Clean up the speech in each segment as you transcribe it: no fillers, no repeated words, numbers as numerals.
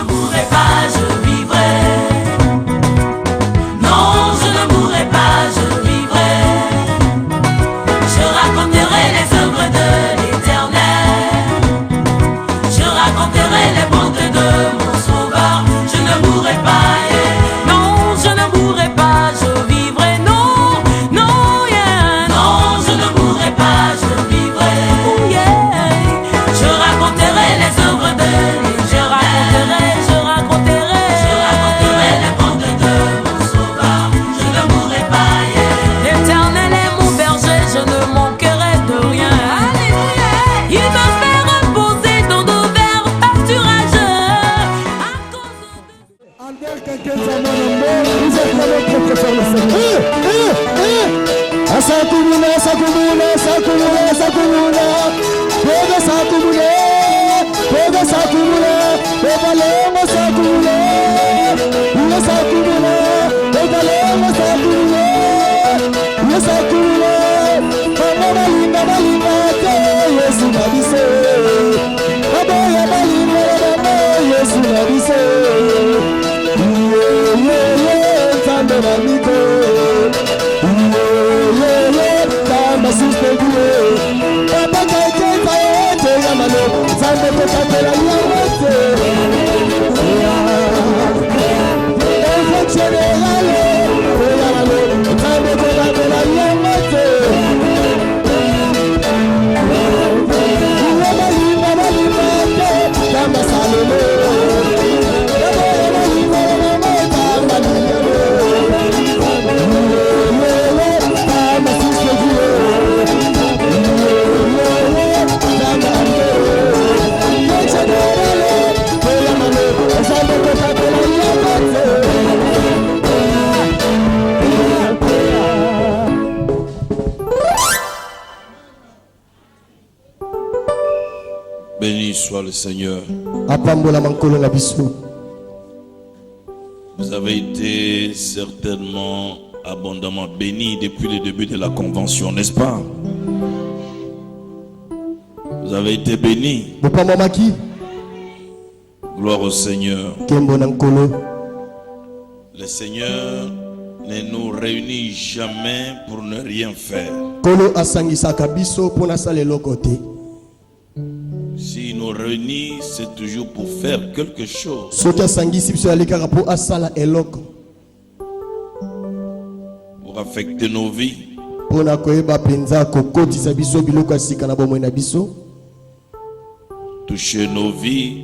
ne mourrai pas, je vivrai. Non, je ne mourrai pas, je vivrai. Je raconterai les œuvres de l'Éternel. Je raconterai les bontés de mon Sauveur. Je ne mourrai pas, yeah. Non, je ne mourrai pas, je vivrai. Non, non, yeah. Non, je ne mourrai pas, je vivrai. Oh, yeah. Je raconterai les œuvres de l'Éternel. Je raconterai les bontés de mon Sauveur. Je ne mourrai pas, yeah. L'Éternel est mon berger, je ne manquerai de rien. Alléluia. Il me fait reposer dans de verts pâturages. Béni soit le Seigneur. Vous avez été certainement abondamment bénis depuis le début de la convention, n'est-ce pas? Vous avez été bénis. Gloire au Seigneur. Le Seigneur ne nous réunit jamais pour ne rien faire. S'il nous réunit, c'est toujours pour faire quelque chose. Pour affecter nos vies. Toucher nos vies.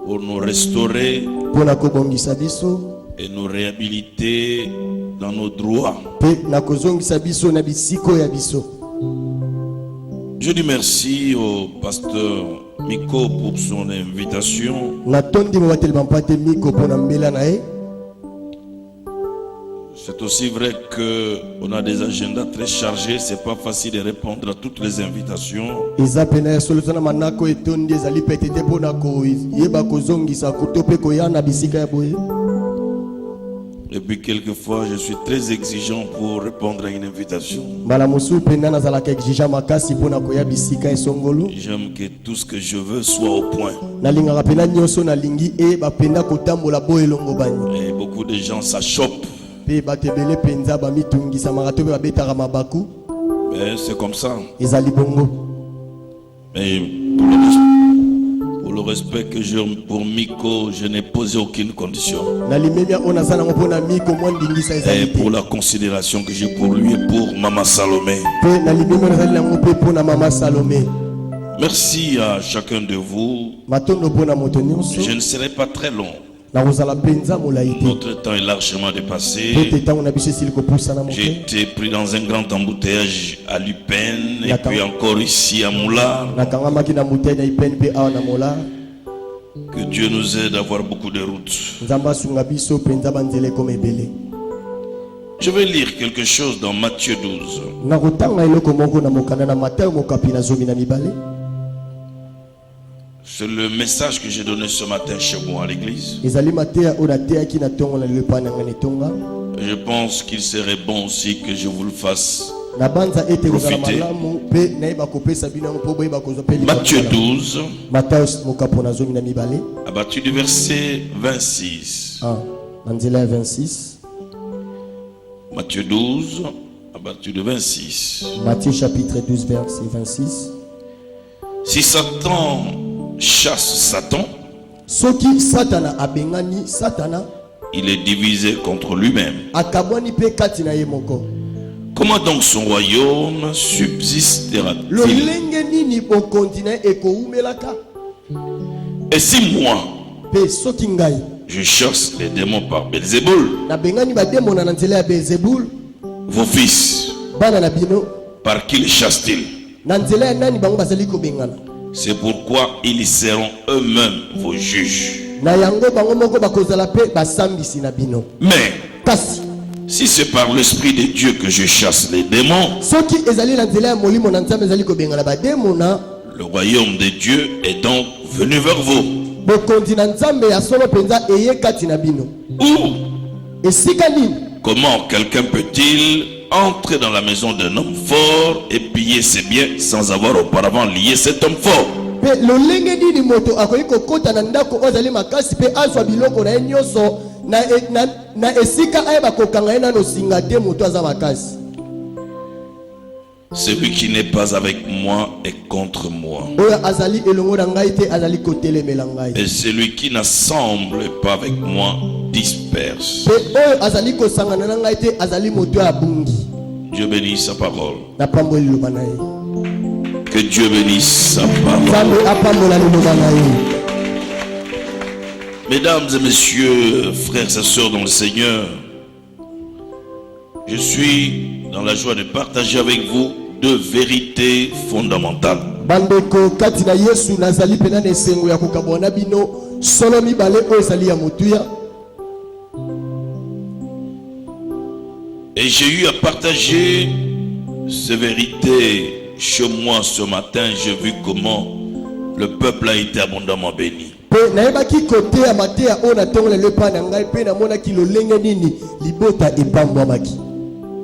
Pour nous restaurer. Et nous réhabiliter dans nos droits. Je dis merci au pasteur Miko pour son invitation. C'est aussi vrai qu'on a des agendas très chargés. C'est pas facile de répondre à toutes les invitations. Et puis quelquefois je suis très exigeant pour répondre à une invitation. J'aime que tout ce que je veux soit au point. Et beaucoup de gens s'achoppent. Mais c'est comme ça. Mais pour le respect que j'ai pour Miko, je n'ai posé aucune condition. Et pour la considération que j'ai pour lui et pour Maman Salomé. Merci à chacun de vous. Je ne serai pas très long. Notre temps est largement dépassé. J'ai été pris dans un grand embouteillage à Lupin et puis encore ici à Moula. Que Dieu nous aide à avoir beaucoup de routes. Je vais lire quelque chose dans Matthieu 12. C'est le message que j'ai donné ce matin chez moi à l'église. Je pense qu'il serait bon aussi que je vous le fasse Profitez. Matthieu 12, à partir du verset 26. Matthieu 12, à partir du 26. Matthieu chapitre 12, verset 26. Si Satan chasse Satan, il est divisé contre lui-même. Comment donc son royaume subsistera-t-il? Et si moi, je chasse les démons par Belzéboul, vos fils, par qui les chassent-ils? C'est pourquoi ils seront eux-mêmes vos juges. Mais si c'est par l'Esprit de Dieu que je chasse les démons, le royaume de Dieu est donc venu vers vous. Ou comment quelqu'un peut-il entrer dans la maison d'un homme fort et piller ses biens sans avoir auparavant lié cet homme fort? Celui qui n'est pas avec moi est contre moi. Et celui qui n'assemble pas avec moi disperse. Dieu bénisse sa parole. Que Dieu bénisse sa parole. Mesdames et messieurs, frères et sœurs dans le Seigneur, je suis dans la joie de partager avec vous deux vérités fondamentales. Et j'ai eu à partager ces vérités chez moi ce matin. J'ai vu comment le peuple a été abondamment béni.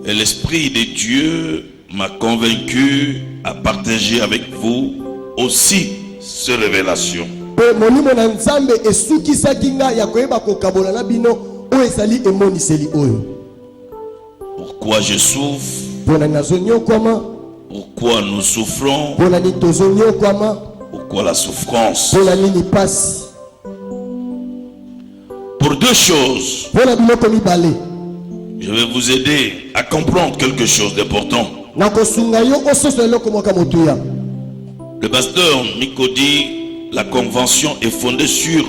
Et l'Esprit de Dieu m'a convaincu à partager avec vous aussi ces révélations. Pourquoi je souffre? Pourquoi nous souffrons? Pourquoi la souffrance? Pour deux choses. Je vais vous aider à comprendre quelque chose d'important. Le pasteur Miko dit, la convention est fondée sur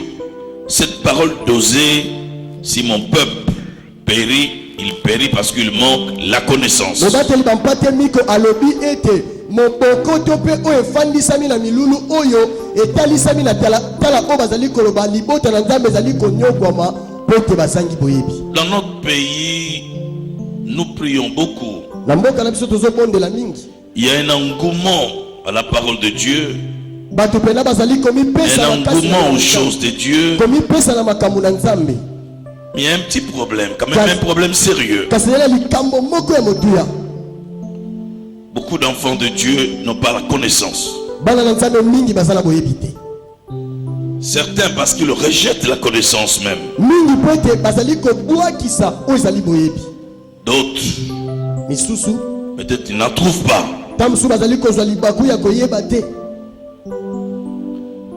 cette parole d'Osée: si mon peuple périt, il périt parce qu'il manque la connaissance. Dans notre pays, nous prions beaucoup. Il y a un engouement à la parole de Dieu, un engouement aux choses de Dieu. Mais il y a un petit problème, quand même un problème sérieux. Beaucoup d'enfants de Dieu n'ont pas la connaissance. Certains parce qu'ils rejettent la connaissance même. D'autres, peut-être ils n'en trouvent pas.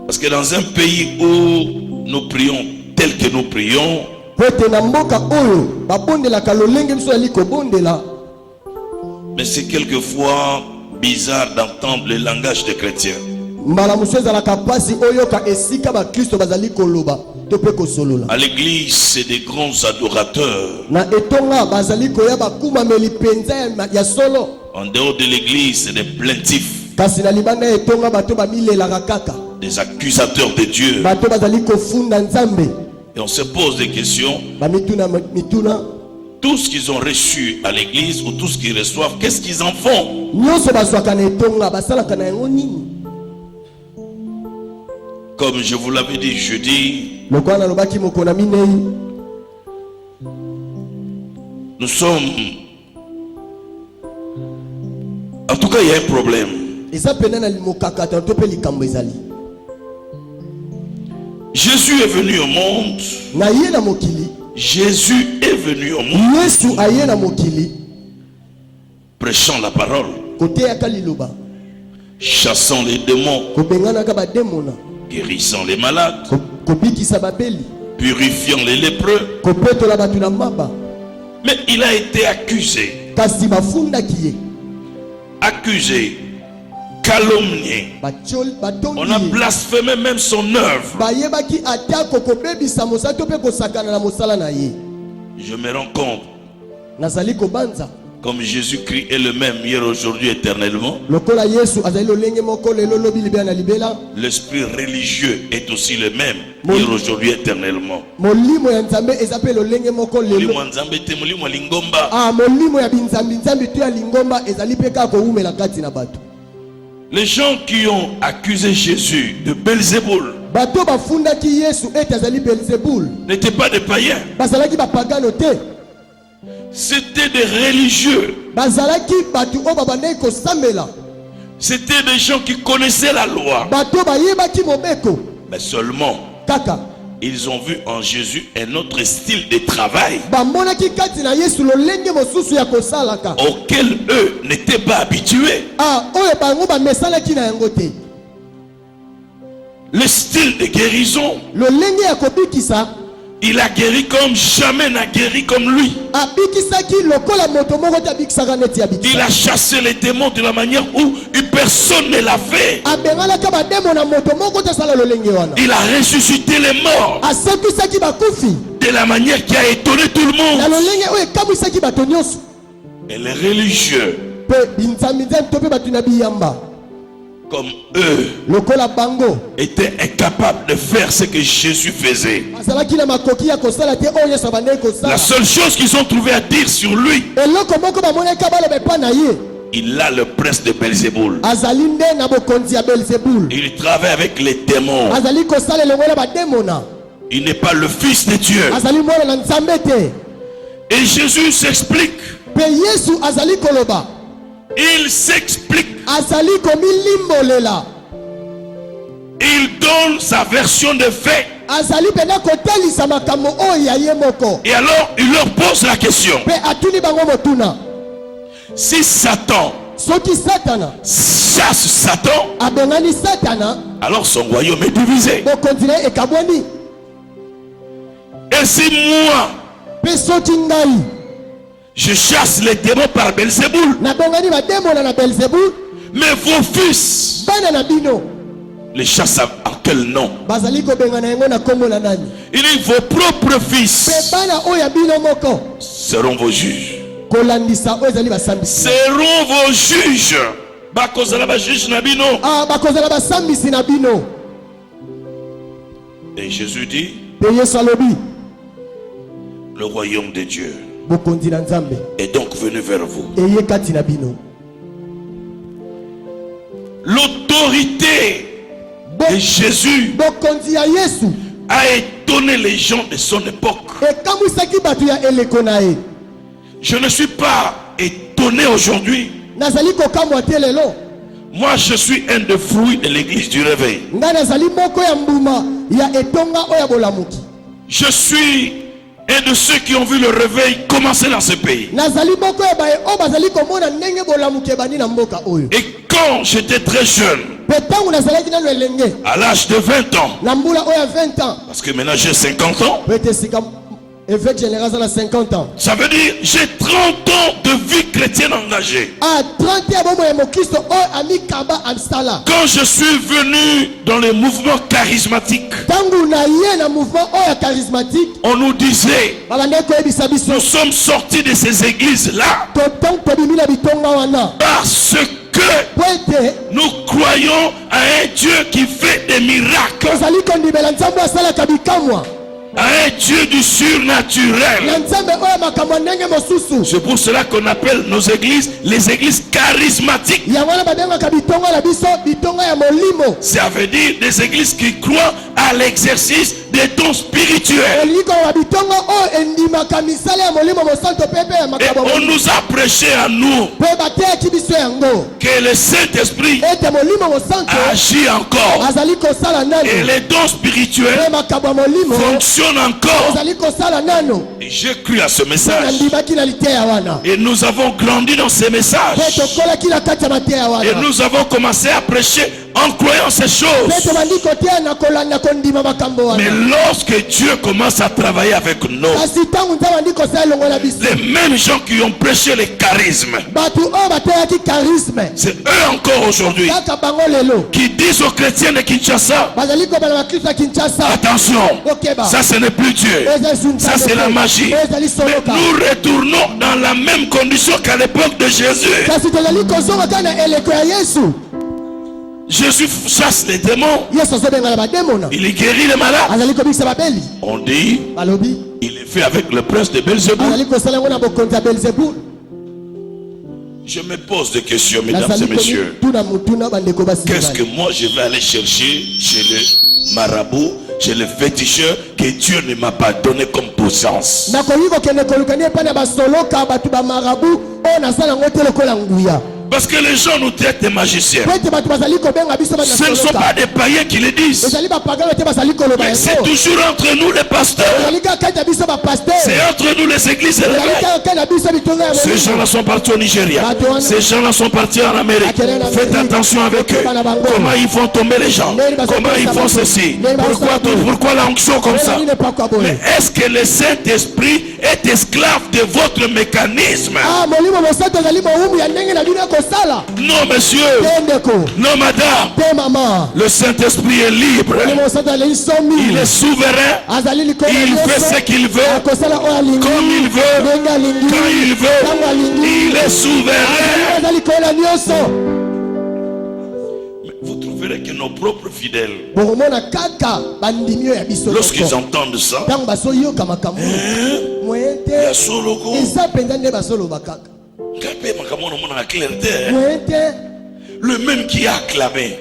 Parce que dans un pays où nous prions tel que nous prions, mais c'est quelquefois bizarre d'entendre le langage des chrétiens. À l'église, c'est des grands adorateurs. En dehors de l'église, c'est des plaintifs, des accusateurs de Dieu. Et on se pose des questions. Tout ce qu'ils ont reçu à l'église ou tout ce qu'ils reçoivent, qu'est-ce qu'ils en font? Comme je vous l'avais dit jeudi, nous sommes tout cas, il y a un problème. Jésus est venu au monde. Jésus est venu au monde. Prêchant la parole. Chassant les démons. Guérissant les malades. Purifiant les lépreux. Mais il a été accusé. Accusé. Calomnié. On a blasphémé même son œuvre. Je me rends compte, comme Jésus-Christ est le même hier, aujourd'hui, éternellement, l'esprit religieux est aussi le même hier, aujourd'hui, éternellement. Les gens qui ont accusé Jésus de Belzéboul n'étaient pas des païens. C'était des religieux. C'était des gens qui connaissaient la loi. Mais seulement, ils ont vu en Jésus un autre style de travail auquel eux n'étaient pas habitués. Le style de guérison. Il a guéri comme jamais n'a guéri comme lui. Il a chassé les démons de la manière où personne ne l'a fait. Il a ressuscité les morts de la manière qui a étonné tout le monde. Et les religieux, comme eux, étaient incapables de faire ce que Jésus faisait. La seule chose qu'ils ont trouvé à dire sur lui, il a le prince de Belzéboul. Il travaille avec les démons. Il n'est pas le fils de Dieu. Et Jésus s'explique. Il s'explique. Il donne sa version de fait. Et alors il leur pose la question. Si Satan chasse Satan, alors son royaume est divisé. Et si moi je chasse les démons par Belzéboul, mais vos fils les chassent en quel nom? Il dit vos propres fils seront vos juges. Seront vos juges. Et Jésus dit, le royaume de Dieu est donc venu vers vous. L'autorité de Jésus a étonné les gens de son époque. Je ne suis pas étonné aujourd'hui. Moi, je suis un des fruits de l'église du réveil. Je suis un de ceux qui ont vu le réveil commencer dans ce pays. Et quand j'étais très jeune, à l'âge de 20 ans, parce que maintenant j'ai 50 ans, ça veut dire j'ai 30 ans de vie chrétienne engagée. Quand je suis venu dans les mouvements charismatiques, on nous disait, nous sommes sortis de ces églises-là parce que nous croyons à un Dieu qui fait des miracles, à un Dieu du surnaturel. C'est pour cela qu'on appelle nos églises les églises charismatiques. Ça veut dire des églises qui croient à à l'exercice des dons spirituels. Et on nous a prêché à nous que le Saint-Esprit agit encore et les dons spirituels fonctionnent encore. Et j'ai cru à ce message et nous avons grandi dans ces messages et nous avons commencé à prêcher en croyant ces choses. Mais lorsque Dieu commence à travailler avec nous, les mêmes gens qui ont prêché les charismes, c'est eux encore aujourd'hui qui disent aux chrétiens de Kinshasa, attention, ça ce n'est plus Dieu, ça c'est la magie. Mais nous retournons dans la même condition qu'à l'époque de Jésus. Jésus chasse les démons. Il guérit les malades. On dit il est fait avec le prince de Belzéboul. Je me pose des questions, mesdames et messieurs. Qu'est-ce que moi je vais aller chercher chez le marabout, chez le féticheur que Dieu ne m'a pas donné comme puissance? Parce que les gens nous traitent de magiciens. Ce ne sont pas des païens qui le disent. Mais c'est toujours entre nous les pasteurs. C'est entre nous les églises. Ces gens-là sont partis au Nigeria. Ces gens-là sont partis en Amérique. Faites attention avec eux. Comment ils font tomber les gens? Comment ils font ceci? Pourquoi l'onction comme ça? Mais est-ce que le Saint-Esprit est esclave de votre mécanisme? Non, monsieur. Non, madame. Le Saint-Esprit est libre. Il est souverain. Il fait ce qu'il veut, comme il veut, quand il veut. Il est souverain. Mais vous trouverez que nos propres fidèles, lorsqu'ils entendent ça, le même qui a acclamé,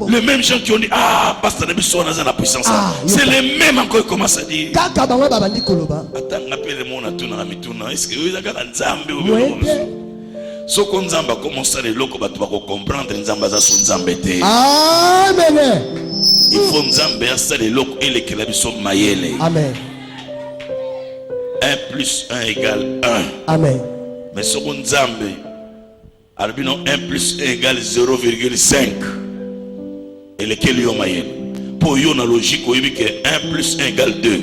le même gens qui ont dit ah pasteur Nebiso on a la puissance, c'est les mêmes encore qui commencent à dire attends appelle mon atuna mituna est-ce que vous avez un nzambe ou ce qu'on nzamba commence à les locaux batu ba comprendre nzamba za son nzambete. Amen. Il faut nzambe ça les locaux et les kelabiso mayele. Amen. 1 plus 1 égale 1. Amen. Mais ce qu'on nzambe albino 1 plus 1 égale 0,5. Et lesquels y ont mayele. Pour y on a logique où il dit que 1 plus 1 égale 2.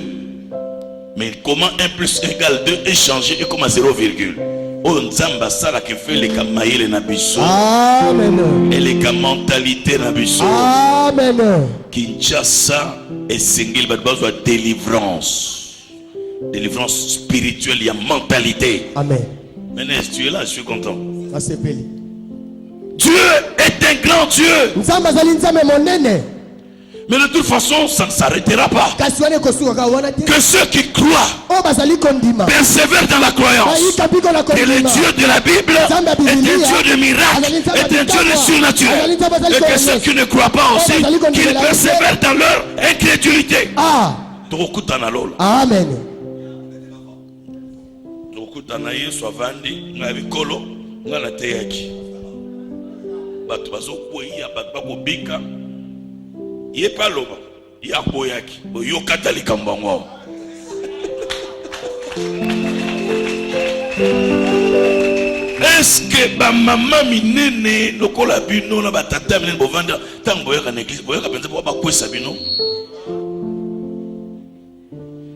Mais comment 1 plus 1 égale 2 est changé et comment 0, oh nzamba sala qui fait les kamayele na biso. Amen. Et les mentalité na biso. Amen. Kinshasa et singil bat besoin de délivrance. Délivrance spirituelle, il y a mentalité. Amen. Maintenant, si tu es là, je suis content. Dieu est un grand Dieu. Mais de toute façon, ça ne s'arrêtera pas. Que ceux qui croient persévèrent dans la croyance. Et le Dieu de la Bible est un Dieu de miracles, est un Dieu de surnaturel. Et que ceux qui ne croient pas aussi, qu'ils persévèrent dans leur incrédulité. Amen. Il est pas là. Il y a boyaki. Il y a catholique en bango. Est-ce que ma maman minene le colabino na batata minene bovanda tant boyaka na église boyaka penza pour ba kwesa bino.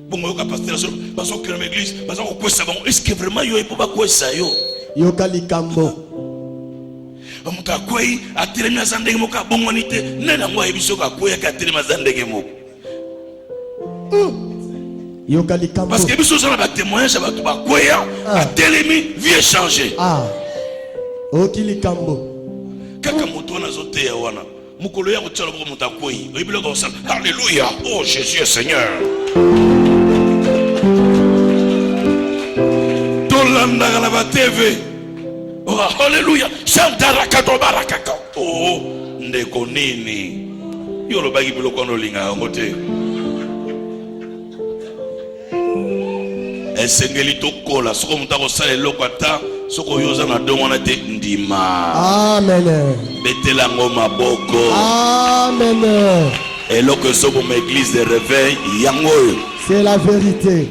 Bon boyaka pasteur sur baso que l'église baso ko kwesa bon est-ce que vraiment yo pour ba kwesa yo? Yo kalikambo. Muta kwei atelemi azandenge moka bongonite nena ngwa ebiso ka kwei ka atelemi azandenge moko. Yo kalikambo. Parce que ebiso ça ba témoignage ba to ba kwei atelemi vie changer. Okilikambo. Kaka moto na zote ya wana. Mukolo ya kutala ko muta kwei. Ebilo ko sa alléluia. Oh Jésus est Seigneur. Tolanda la TV. Oh, alléluia. Oh, ndeko nini. Yo le bagi biloko no linga ngote. Esengeli to kola soko mutako sala eloko ata soko yoza na domona te ndima. Amen. Betela ngoma boko. Amen. Eloko soko ma église de réveil yango. C'est la vérité.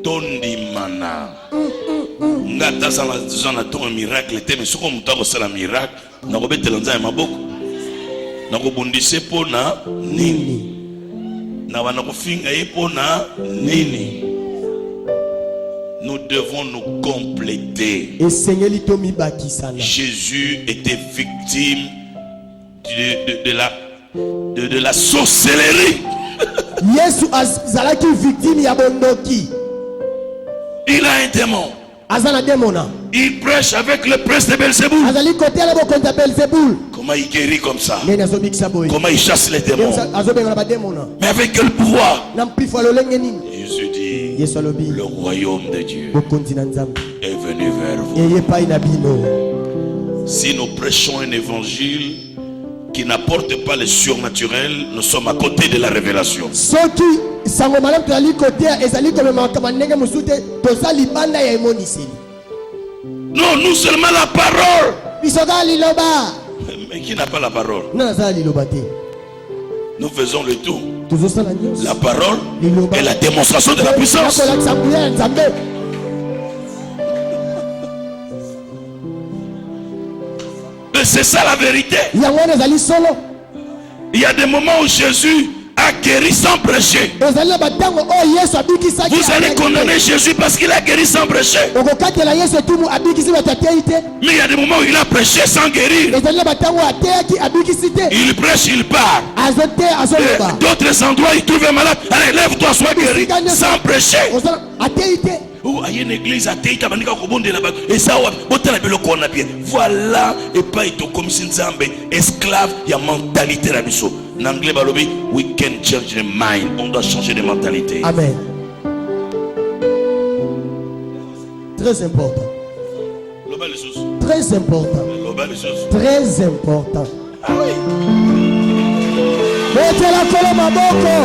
Tondimana. Ngata sana ton miracle te mais soko mutako sala miracle na ko betela nzaya maboko. Na ko bundise pona nini. Na wana ko finga ye pona nini. Nous devons nous compléter. Jésus était victime de la sorcellerie. Il a un démon. Il prêche avec le prince de Belzéboul. Comment il guérit comme ça? Comment il chasse les démons? Mais avec quel pouvoir? Jésus dit, le royaume de Dieu est venu vers vous. Si nous prêchons un évangile qui n'apporte pas le surnaturel, nous sommes à côté de la révélation. Non, nous seulement la parole. Mais qui n'a pas la parole? Nous faisons le tout. La parole est la démonstration de la puissance. C'est ça la vérité. Il y a des moments où Jésus a guéri sans prêcher. Vous allez condamner Jésus parce qu'il a guéri sans prêcher. Mais il y a des moments où il a prêché sans guérir. Il prêche, il part. D'autres endroits, il trouve un malade. Allez, lève-toi, sois guéri sans prêcher. Ou à une église à Teita Banika Kobonde là-bas et ça la bien. Voilà et pas ito comme si Nzambe esclave il y a mentalité la biso. En anglais balobi we can change the mind. On doit changer de mentalité. Amen. Très important. Très important. Très important. Ah oui. Mettez la colonne à boko.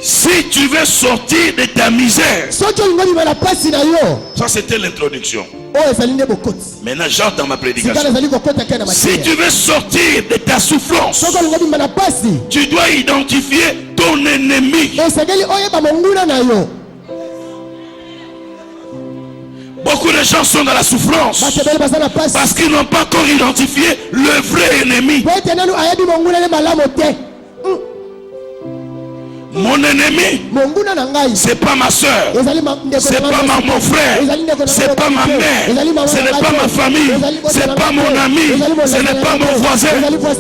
Si tu veux sortir de ta misère, ça c'était l'introduction. Maintenant j'entends dans ma prédication. Si tu veux sortir de ta souffrance, tu dois identifier ton ennemi. Beaucoup de gens sont dans la souffrance parce qu'ils n'ont pas encore identifié le vrai ennemi. Mon ennemi, c'est pas ma soeur, c'est pas mon frère, c'est pas ma mère, ce n'est pas ma famille, c'est pas mon ami, ce n'est pas mon voisin.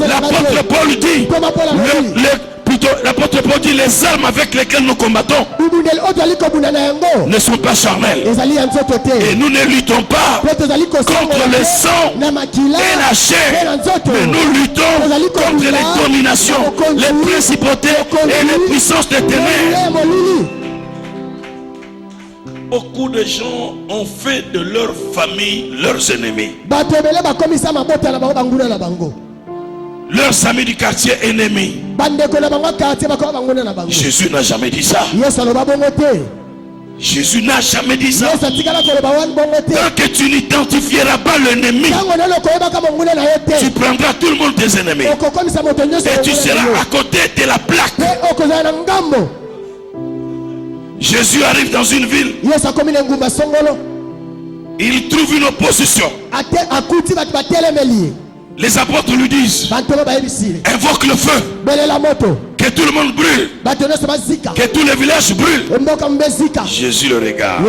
L'apôtre Paul dit, l'apôtre Paul dit, les armes avec lesquelles nous combattons ne sont pas charnelles. Et nous ne luttons pas contre le sang et la chair, mais nous luttons contre les dominations, les principautés et les puissances des ténèbres. Beaucoup de gens ont fait de leur famille leurs ennemis. Leurs amis du quartier ennemis. Jésus n'a jamais dit ça. Jésus n'a jamais dit ça. Tant que tu n'identifieras pas l'ennemi, tu prendras tout le monde tes ennemis. Et tu seras à côté de la plaque. Jésus arrive dans une ville. Il trouve une opposition. Les apôtres lui disent, invoque le feu, que tout le monde brûle, que tous les villages brûlent. Jésus le regarde.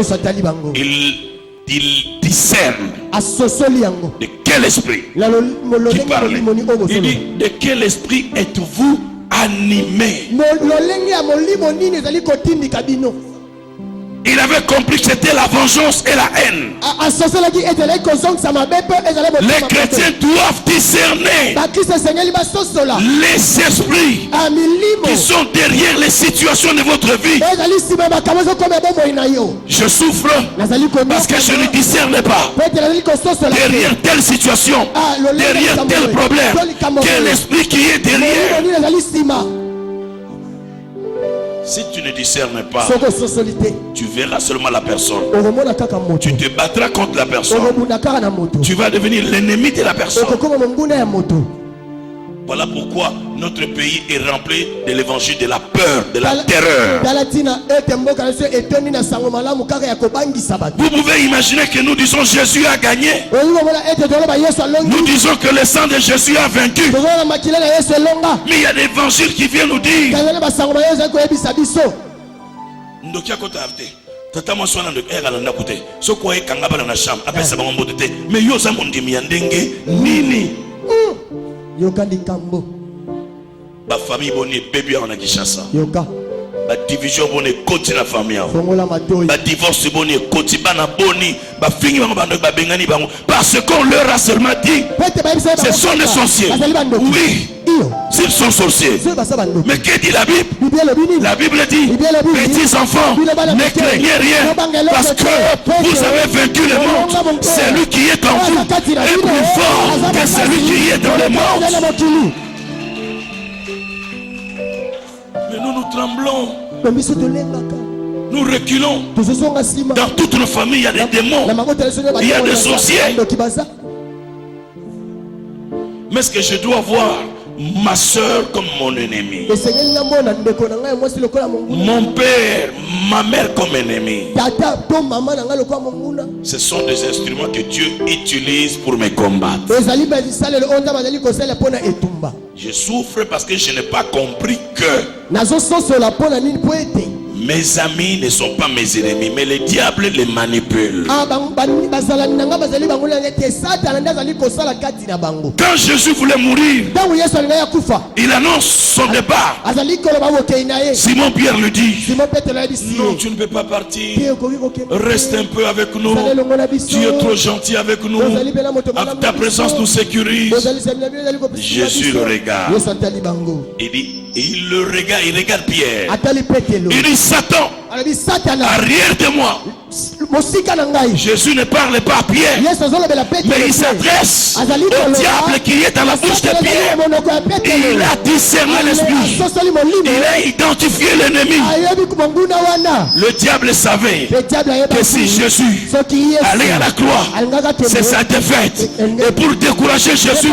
Il discerne de quel esprit qui parlait. Il dit, de quel esprit êtes-vous animé? Il avait compris que c'était la vengeance et la haine. Les chrétiens doivent discerner les esprits qui sont derrière les situations de votre vie. Je souffre parce que je ne discerne pas derrière telle situation, derrière tel problème, quel esprit qui est derrière. Si tu ne discernes pas, tu verras seulement la personne. Tu te battras contre la personne. Tu vas devenir l'ennemi de la personne. Voilà pourquoi notre pays est rempli de l'évangile de la peur, de la terreur. Vous pouvez imaginer que nous disons Jésus a gagné. Nous disons que le sang de Jésus a vaincu. Mais il y a des évangiles qui viennent nous dire. Tata moswana ndo ekalanda kute soko ekanga bana na sham apesa bango mbote mais yo za mondimi ya ndenge nini yoka likambo ba famille boni bébé en Kinshasa yoka ba division boni koti na famille ba divorce boni koti bana boni ba fingi bango bando ba bengani bango parce qu'on leur a seulement dit ce sont des sorciers. Oui, s'ils sont sorciers. Mais que dit la Bible? La Bible dit petits enfants, ne craignez rien parce que vous avez vaincu le monde. Celui qui est en vous est plus fort que celui qui est dans le monde. Mais nous tremblons. Nous reculons. Dans toute nos familles, il y a des démons. Il y a des sorciers. Mais est-ce que je dois voir ma soeur comme mon ennemi, mon père, ma mère comme ennemi? Ce sont des instruments que Dieu utilise pour me combattre. Je souffre parce que je n'ai pas compris que mes amis ne sont pas mes ennemis, mais le diable les manipule. Quand Jésus voulait mourir, il annonce son départ. Simon Pierre lui dit: non, tu ne peux pas partir. Reste un peu avec nous. Tu es trop gentil avec nous. Ta présence nous sécurise. Jésus le regarde. Il dit, il le regarde, il regarde Pierre. Il dit: Satan, arrière de moi. Jésus ne parle pas à Pierre, mais il s'adresse au diable qui est dans la bouche de Pierre. Il a discerné l'esprit, il a identifié l'ennemi. Le diable savait que si Jésus allait à la croix, c'est sa défaite. Et pour décourager Jésus,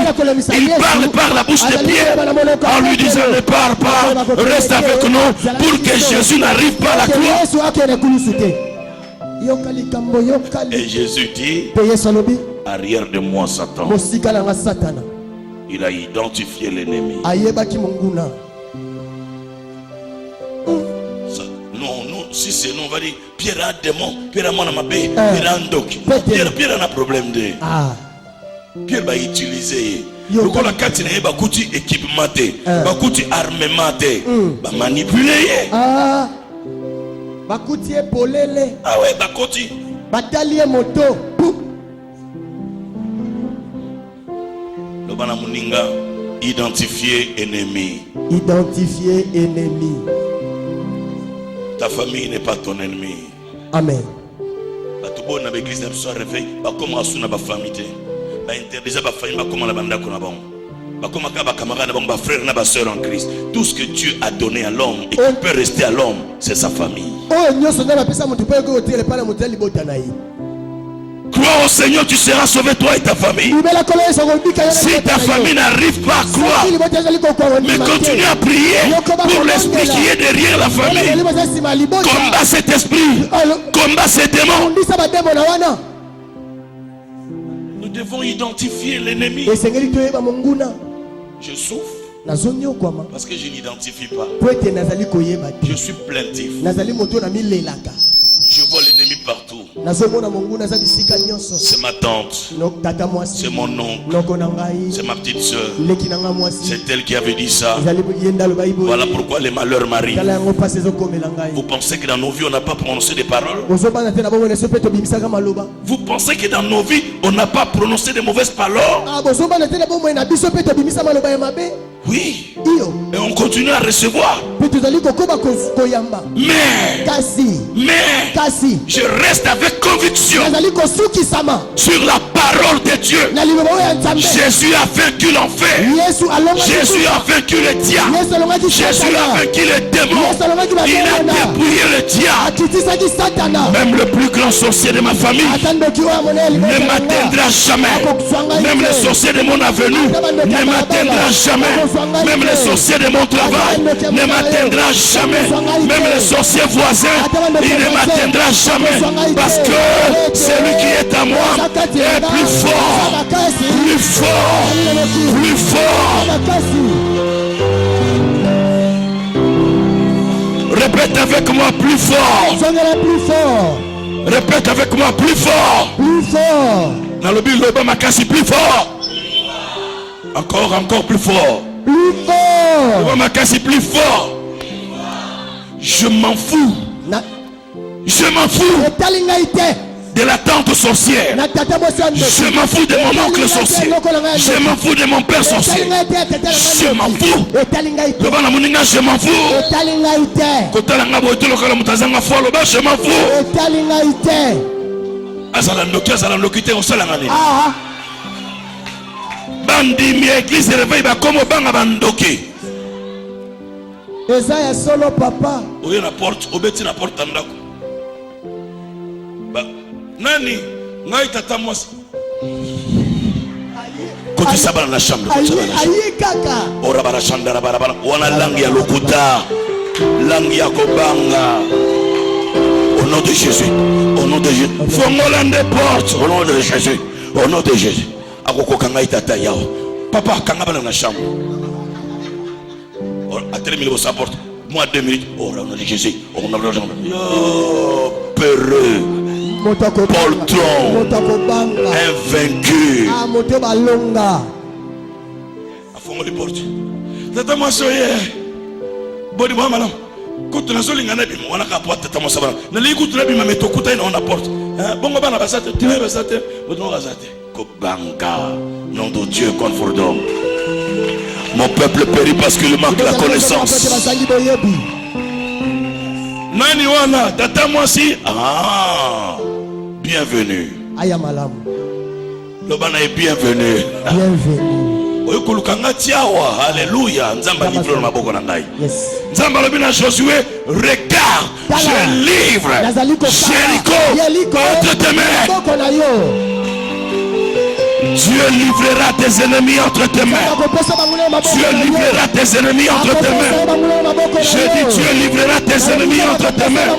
il parle par la bouche de Pierre en lui disant: ne pars pas, reste avec nous, pour que Jésus n'arrive pas à la croix. Et Jésus dit: arrière de moi, Satan. Il a identifié l'ennemi. Non, si c'est non, on va dire Pierre a un démon, Pierre a mon amabé, Pierre a un doc. Pierre a un problème de. Pierre va utiliser. Le la carte n'est pas coûté équipement, pas coûté armement, va manipuler. Bakutie polele. Ah ouais, bakoti. Batalie moto. Le bana muninga, identifier ennemi. Identifier ennemi. Ta famille n'est pas ton ennemi. Amen. Batubo na l'église n'a pas réveillé, ba comment asuna ba famille. Ba interdire ba famille, ba comment la banda kona bon. Comme camarade, frère, soeur en Christ. Tout ce que Dieu a donné à l'homme et qui peut rester à l'homme, c'est sa famille. Crois au Seigneur, tu seras sauvé, toi et ta famille. Si ta famille n'arrive pas à croire, mais continue à prier pour l'esprit qui est derrière la famille. Combat cet esprit, combat ces démons. Nous devons identifier l'ennemi. Je souffre parce que je n'identifie pas. Je suis plaintif. Je vois l'ennemi partout. C'est ma tante. C'est mon oncle. C'est ma petite soeur. C'est elle qui avait dit ça. Voilà pourquoi les malheurs m'arrivent. Vous pensez que dans nos vies on n'a pas prononcé des paroles? Vous pensez que dans nos vies on n'a pas prononcé de mauvaises paroles? Oui. Et on continue à recevoir. Mais je reste avec conviction sur la parole de Dieu. Jésus a vaincu l'enfer. Jésus a vaincu le diable. Jésus a vaincu les démons. Il a dépouillé le diable. Même le plus grand sorcier de ma famille ne m'atteindra jamais. Même le sorcier de mon avenue ne m'atteindra jamais. Même les sorciers de mon travail ne m'atteindra jamais. Même les sorciers voisins, il ne m'atteindra jamais. Parce que celui qui est à moi est plus fort. Plus fort. Plus fort. Répète avec moi, plus fort. Répète avec moi, plus fort. Dans le but, le Makasi, plus fort. Encore plus fort. Plus fort. Makasi, plus fort. Je m'en fous. Je m'en fous de la tante sorcière. Je m'en fous de mon oncle sorcier. Je m'en fous de mon père sorcier. Je m'en fous. Je m'en fous. Je m'en fous. Bandi église réveille comme banga bandoki. Eza ya solo papa. Oyo na porte, obeti na porte ndako. Ba nani ngai tata mwasi. Côté sabana na chambre. Ayi kaka. Ora bara chandara bara wana langi ya lokuta. Langi ya kobanga. Au nom de Jésus. Au nom de Jésus. Fongola des portes. Au nom de Jésus. Au nom de Jésus. Akoko kangai tata yao. Papa kanga bana na chambre. À 3 minutes, ça porte. Moi, 2 minutes. Oh, là, on a dit Jésus. On a l'argent. Yo, peureux. Poltron. Invaincu. À fond, on les porte. Tata, moi, soyez. Bodi, moi, madame. Quand on a solé, on a dit, on a capoté, tata, moi, ça va. On a dit, on a dit, mais tout coûte, on apporte. Bon, on va passer. Tu vas passer. On va passer. Kobanga. Nom de Dieu, confort d'homme. Mon peuple périt parce qu'il manque la connaissance. Nani wana, tata moi si. Ah, bienvenue. Ayamalam. Lobana est bienvenue. Bienvenue. Oyukulukanga tiawa, alléluia. Nzamba livre na maboko na ngai. Nzamba lobina Josué, regarde, je livre Jéricho entre tes mains. Dieu livrera tes ennemis entre tes mains. Dieu livrera tes ennemis entre tes mains. Je dis Dieu livrera tes ennemis entre tes mains.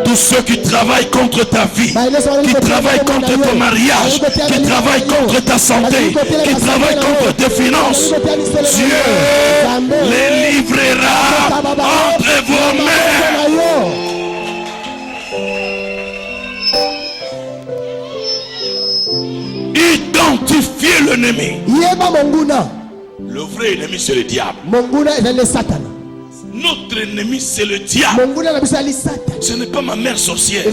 Tous ceux qui travaillent contre ta vie, qui travaillent contre ton mariage, qui travaillent contre ta santé, qui travaillent contre tes finances, Dieu les livrera entre vos mains. Identifier l'ennemi. Le vrai ennemi c'est le diable. Notre ennemi c'est le diable. Ce n'est pas ma mère sorcière.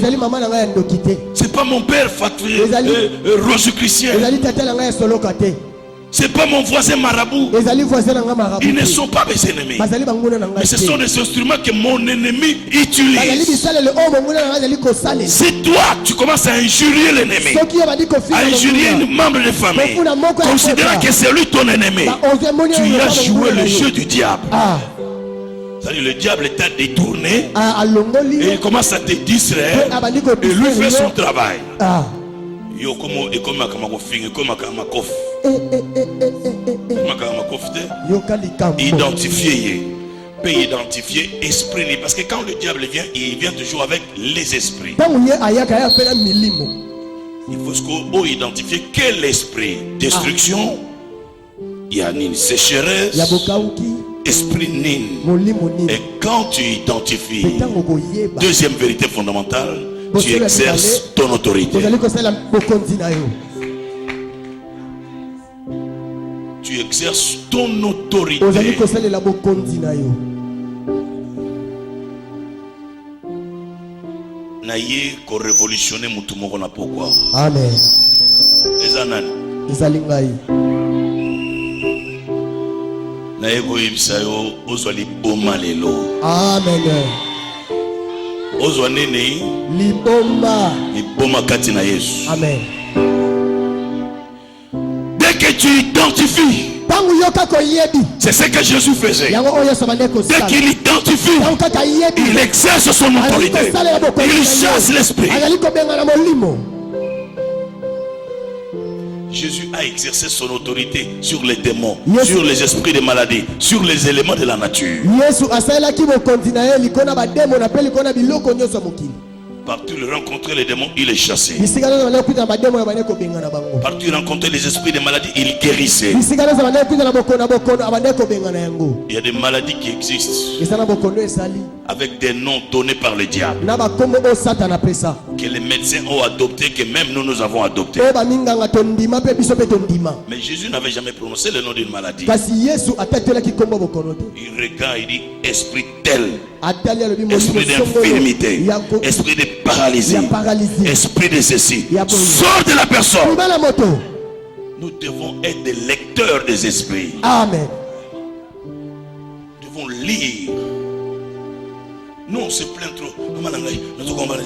C'est pas mon père Rosicrucien. C'est pas mon voisin marabout. Ils ne sont pas mes ennemis. Mais ce sont des instruments que mon ennemi utilise. Si toi tu commences à injurier l'ennemi, à injurier un membre de famille, considérant que c'est lui ton ennemi, tu as joué le jeu du diable. C'est-à-dire le diable t'a détourné et il commence à te distraire et lui fait son travail. Identifier, peut identifier esprit, parce que quand le diable vient, il vient toujours avec les esprits. Il faut identifier quel esprit. Destruction, il y a une sécheresse, esprit nini. Et quand tu identifies, deuxième vérité fondamentale, tu exerces ton autorité. Tu exerces ton autorité. Naye ko révolutionner mutu moko na pourquoi. Amen. Ezanani. Naye ko ibisayo ozwali boma lelo. Amen. Ozwa nini? Liboma. Liboma kati na Yesu. Amen. Dès que tu identifies, c'est ce que Jésus faisait. Dès qu'il identifie, il exerce son autorité. Il chasse l'esprit. Jésus a exercé son autorité sur les démons, sur les esprits de maladie, sur les éléments de la nature. Partout il rencontrait les démons, il les chassait. Partout il rencontrait les esprits de maladie, il guérissait. Il y a des maladies qui existent avec des noms donnés par le diable, que les médecins ont adopté, que même nous avons adopté. Mais Jésus n'avait jamais prononcé le nom d'une maladie. Il regarde, il dit esprit tel, esprit d'infirmité, esprit de paralysie, esprit de ceci, sort de la personne. Nous devons être des lecteurs des esprits. Amen. Nous devons lire. Nous on se plaint trop. Maman nangai, nous combat.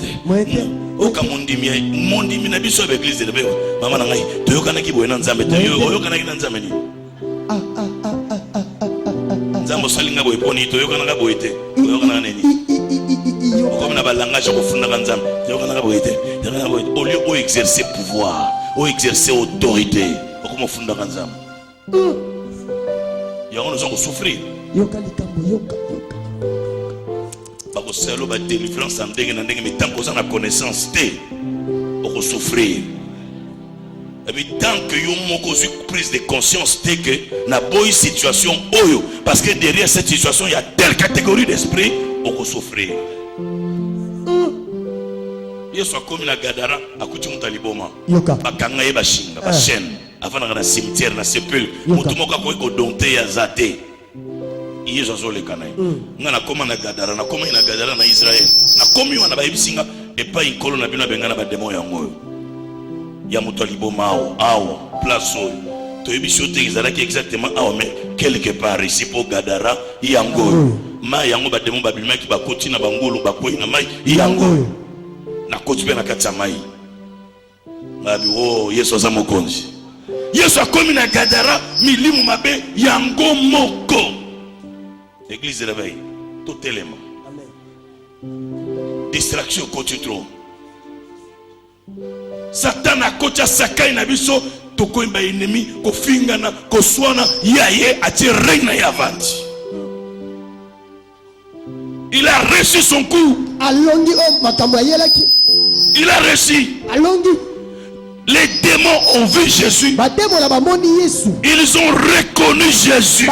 O kamondimi, mondimi na biso avec l'église de Béo. Maman nangai, toyokana ki boyena nzambe, toyokana ki nzambe ni. Nzambe salinga boy poni, toyokana ka boyete. Toyokana neni. Comme na balangage ko funda ka nzambe, toyokana ka boyete. Toyokana boyete. Au lieu de exercer pouvoir, ou exercer autorité, comment funda ka nzambe. Yango nous allons souffrir. Yoka likambo yoka. C'est la délivrance en dingue, mais tant qu'on a la connaissance, on va souffrir. Et puis tant que vous avez prise de conscience, que na bonne situation, parce que derrière cette situation, il y a telle catégorie d'esprit, on va souffrir. Il soit comme la Gadara, à côté de Taliboma, Bakanga et Bashinga, Bachen, avant dans le cimetière, dans le sépulcre, Mutumoka ko dompté ya zate. Ils ont les canaux. Nous avons commencé à Gadara, na Israël, na komi wana ba ibisinga et pas une colonne na bino bengana ba démon yango. Ya mutalibo mao, place to ibishote izalaki exactement mais quelque part ici pour Gadara yango. Ma yango ba démon ba bimaki ba koti na bangolo ba koi na mai yango. Na koti pe na katsa mai. Ngabi Yesu za mokonzi. Yesu akomi na Gadara milimu mabe yango moko. L'église de réveil, tout élément. Distraction côté trop. Satan a côté sakai na biso to ko imba ennemi ko fingana ko swana yaye ati reina ya vanti. Il a reçu son coup. Alongi o makambo yelaki. Il a reçu. Alongi. Les démons ont vu Jésus. Ils ont reconnu Jésus.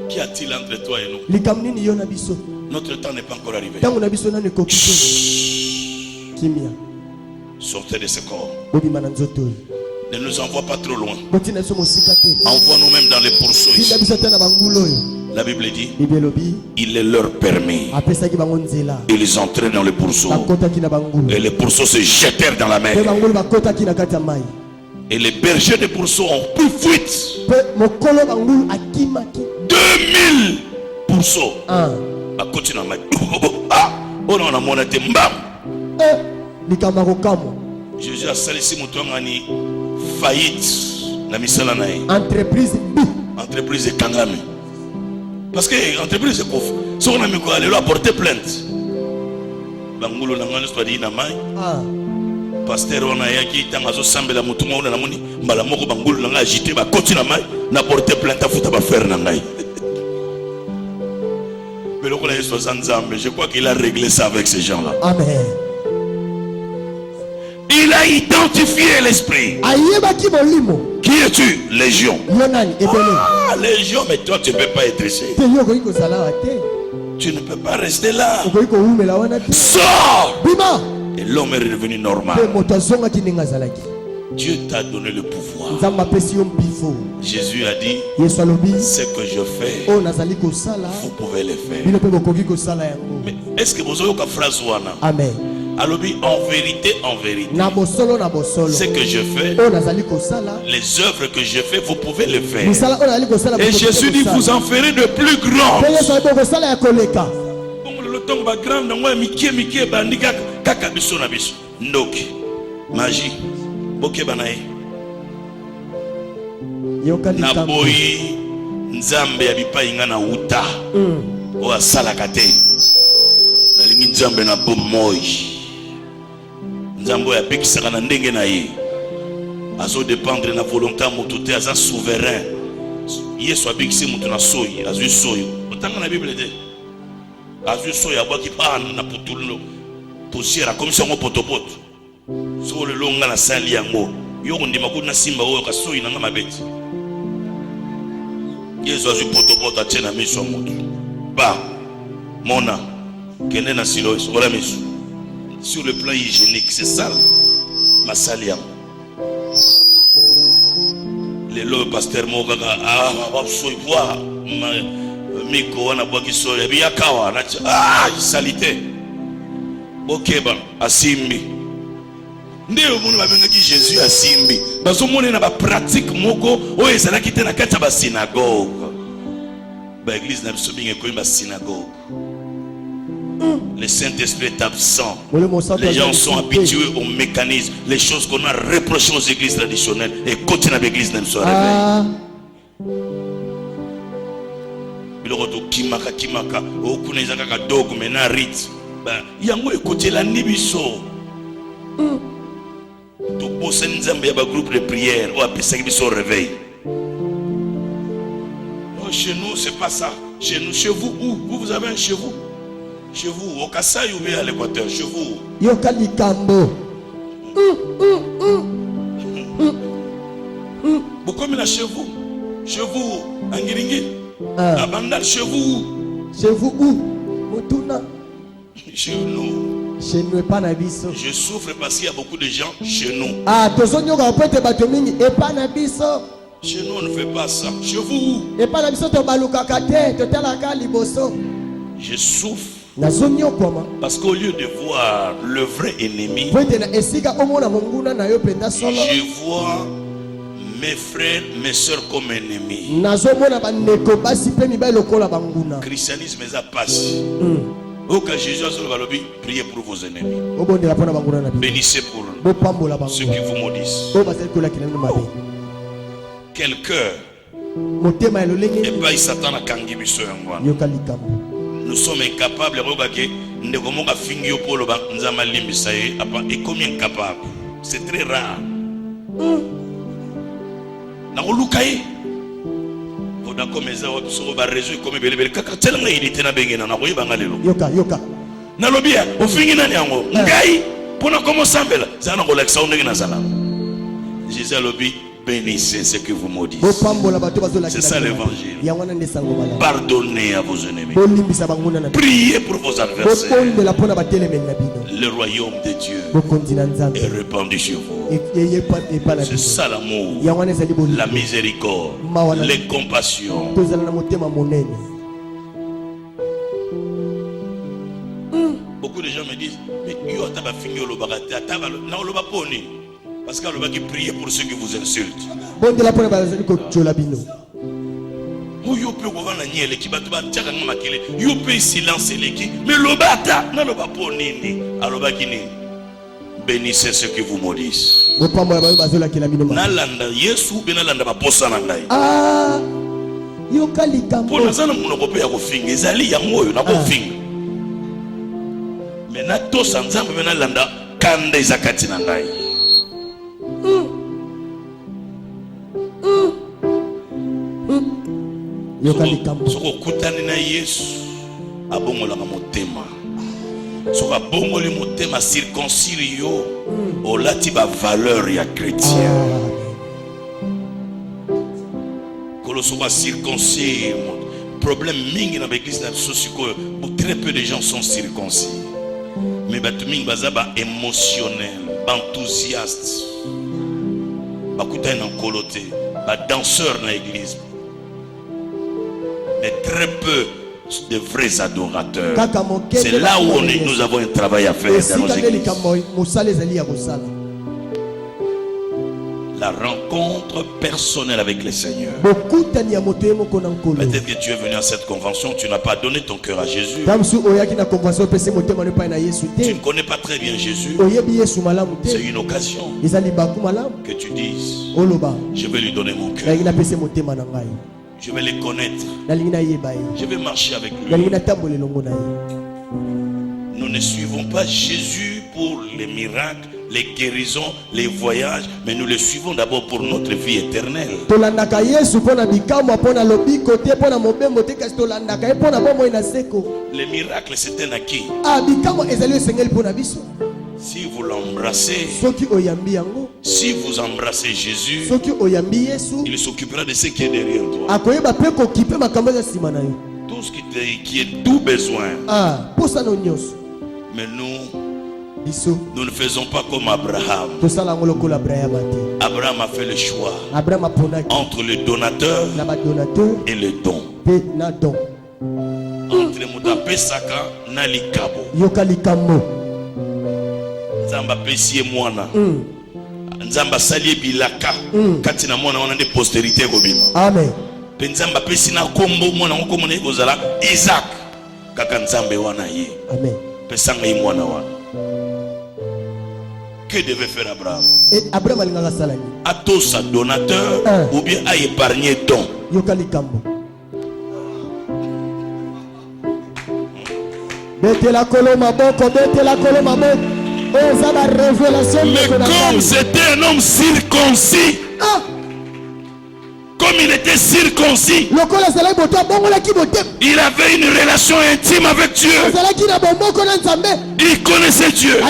Qu'y a-t-il entre toi et nous? Notre temps n'est pas encore arrivé. Sortez de ce corps. Ne nous envoie pas trop loin. Envoie-nous même dans les pourceaux ici. La Bible dit, il est leur permis. Ils entraient dans les pourceaux. Et les pourceaux se jetèrent dans la mer. Et les bergers des pourceaux ont pris fuite. 2000 pourceaux. À côté de la mer. On a monté. Jésus a salissé mon faillite. Entreprise de Kangami. Parce que l'entreprise est pauvre. Si on a mis quoi, elle a porté plainte. Bangulo n'a pas dit namai. Pasteur on a yaki tangazo sambela mutuma on a namoni mbala moko bangulo n'a agité ba koti namai n'a porté plainte à fouta ba faire nangai. Mais le qu'on a 60 ans, mais je crois qu'il a réglé ça avec ces gens-là. Amen. Il a identifié l'esprit. Qui es-tu? Légion. Ah, Légion, mais toi tu ne peux pas être ici. Tu ne peux pas rester là. Sors! Et l'homme est revenu normal. Dieu t'a donné le pouvoir. Jésus a dit, ce que je fais, vous pouvez le faire. Mais est-ce que vous avez une phrase? Amen. Alors, en vérité, ce que je fais, les œuvres que je fais, vous pouvez le faire. Et Jésus dit, vous en ferez de plus grands. Magie. Naboyi nzambe ya bipai nga na uta o asalaka te nalingi nzambe na bomoi nzambe ya bikisaka na ndenge na ye azo dépendre na volonté ya moto te aza souverain yesu abikisi moto na soyi azwi soyi otanga na bible te azwi soyi abwaki pana na putulu poussière akomisi yango potopoto so le longa na sali yango yo ndima ko na simba oyo kasoyi na mabeti yesu azwi potopoto atie na miso moto ba mona kende na silo ola miso sur le plan hygiénique c'est sale masali yango lelo pasteur mokaka soyi voir miko wana bwaki soyi biyakawa na salite bokeba asimbi ndeo mona babengaki Jésus asimbi bazomona na ba pratique moko oyo ezalaki te na kati ya ba synagogue ba église na biso binge koyeba synagogue. Le Saint-Esprit est absent. Les gens sont habitués au mécanisme, les choses qu'on a reprochées aux églises traditionnelles et continuent à l'église de se réveiller. Biloto kimaka kimaka okuneza kaka dogme na rite ba yango ekotela nibiso to bosen nzambe ya ba groupe de prière ou apesaki biso réveil. Non, chez nous c'est pas ça. Chez nous, chez vous, où vous avez un chez vous? Chez vous, au Kassai ou bien à l'Équateur? Chez vous. Yokalikambo. Beaucoup mais là chez vous. Chez vous, en Ngiringi. À Bandal, chez vous. Chez vous où? Motuna. Chez nous. Chez nous pas nabiso. Je souffre parce qu'il y a beaucoup de gens chez nous. Ah, tozonyo ka pote batomingi et pas nabiso. Chez nous on ne fait pas ça. Chez vous. Et pas nabiso to balukaka te, to telaka liboso. Je souffre. Parce qu'au lieu de voir le vrai ennemi, je vois mes frères, mes soeurs comme ennemis. Christianisme est à passer. Au cas Jésus a dit, priez pour vos ennemis. Bénissez pour ceux qui vous maudissent. Quel cœur. Et pas Satan a kangi biso yangwa. Nous sommes incapables de regarder Negomoka Fingio Polo Nzama Limbisaye et comme incapable. C'est très rare. Nakolukaye. Voda comme ça sur ba réseau comme belebele kaka tellement il était na bengena na koyeba ngalelo. Yoka. Na lobia o fingi nani yango. Ngai pona comme sambela zana ko leksa ndenge na sala. Jésus a lobi bénissez ceux qui vous maudissent. C'est ça l'évangile. Pardonnez à vos ennemis. Priez pour vos adversaires. Le royaume de Dieu est répandu sur vous. C'est ça l'amour, la miséricorde, les compassions. Beaucoup de gens me disent, mais yo taba fingi lo bagata taba na lo ba poni. Parce qu'elle va prier pour ceux qui vous insultent. Mais bénissez ceux qui vous maudissent. Soko kutani na Yesu abongolaka motema soka bongoli motema circoncis yo olati ba valeur ya chrétien kolo soka circoncis problème mingi dans l'église où très peu de gens sont circoncis mais batu mingi baza ba émotionnel ba enthousiaste ba kuta na kolote ba danseur dans l'église mais très peu de vrais adorateurs. C'est là où nous avons un travail à faire dans nos églises. La rencontre personnelle avec le Seigneur. Peut-être que tu es venu à cette convention, tu n'as pas donné ton cœur à Jésus. Tu ne connais pas très bien Jésus. C'est une occasion que tu dises, je vais lui donner mon cœur. Je vais les connaître. Je vais marcher avec lui. Nous ne suivons pas Jésus pour les miracles, les guérisons, les voyages, mais nous le suivons d'abord pour notre vie éternelle. Les miracles, c'est un acquis. Si vous l'embrassez, si vous embrassez Jésus, il s'occupera de ce qui est derrière toi. Tout ce qui est tout besoin. Mais nous ne faisons pas comme Abraham. Abraham a fait le choix entre le donateur et le don. Entre Moutapé Saka et Likabo. Nzamba pesie mwana nzamba salie bilaka kati na mwana wana de postérité kobima amen pe nzamba pesi na kombo mwana ngoko mona ekozala Isaac kaka nzambe wana ye amen pe sanga yi mwana wana. Que devait faire Abraham? Et Abraham alingaka salani atosa donateur ou bien a épargner don yokali kambo bete la koloma boko bete la koloma boko. Mais comme c'était un homme circoncis, comme il était circoncis, il avait une relation intime avec Dieu. Il connaissait Dieu. Il